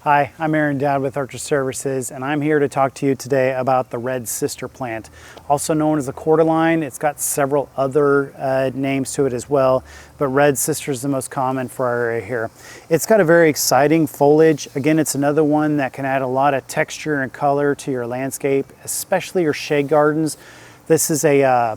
Hi, I'm Aaron Dowd with Orchard Services, and I'm here to talk to you today about the red sister plant, also known as the cordyline. It's got several other names to it as well, but red sister is the most common for our area here. It's got a very exciting foliage. Again, it's another one that can add a lot of texture and color to your landscape, especially your shade gardens. This is I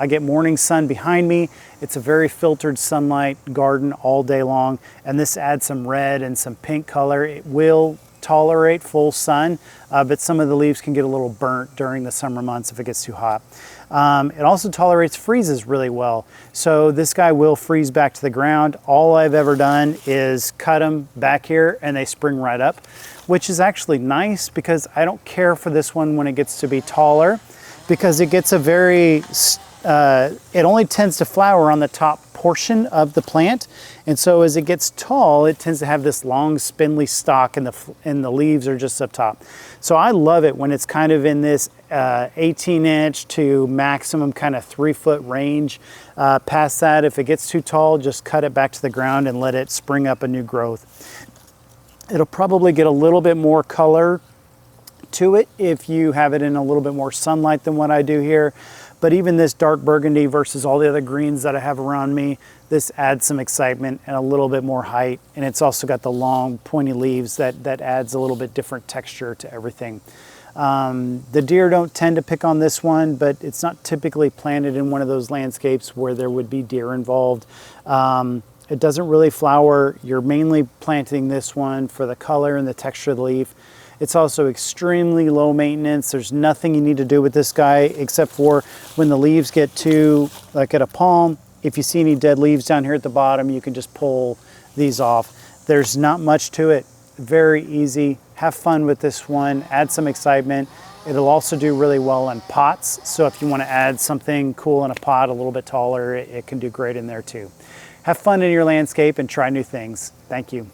get morning sun behind me. It's a very filtered sunlight garden all day long, and this adds some red and some pink color. It will tolerate full sun, but some of the leaves can get a little burnt during the summer months if it gets too hot. It also tolerates freezes really well. So this guy will freeze back to the ground. All I've ever done is cut them back here and they spring right up, which is actually nice because I don't care for this one when it gets to be taller, because it gets a very, it only tends to flower on the top portion of the plant. And so as it gets tall, it tends to have this long spindly stalk and the leaves are just up top. So I love it when it's kind of in this 18-inch to maximum kind of 3-foot range. Past that, if it gets too tall, just cut it back to the ground and let it spring up a new growth. It'll probably get a little bit more color to it if you have it in a little bit more sunlight than what I do here. But even this dark burgundy versus all the other greens that I have around me, this adds some excitement and a little bit more height. And it's also got the long pointy leaves that adds a little bit different texture to everything. The deer don't tend to pick on this one, but it's not typically planted in one of those landscapes where there would be deer involved. It doesn't really flower. You're mainly planting this one for the color and the texture of the leaf. It's also extremely low maintenance. There's nothing you need to do with this guy except for when the leaves get to, like at a palm, if you see any dead leaves down here at the bottom, you can just pull these off. There's not much to it. Very easy. Have fun with this one. Add some excitement. It'll also do really well in pots. So if you want to add something cool in a pot a little bit taller, it can do great in there too. Have fun in your landscape and try new things. Thank you.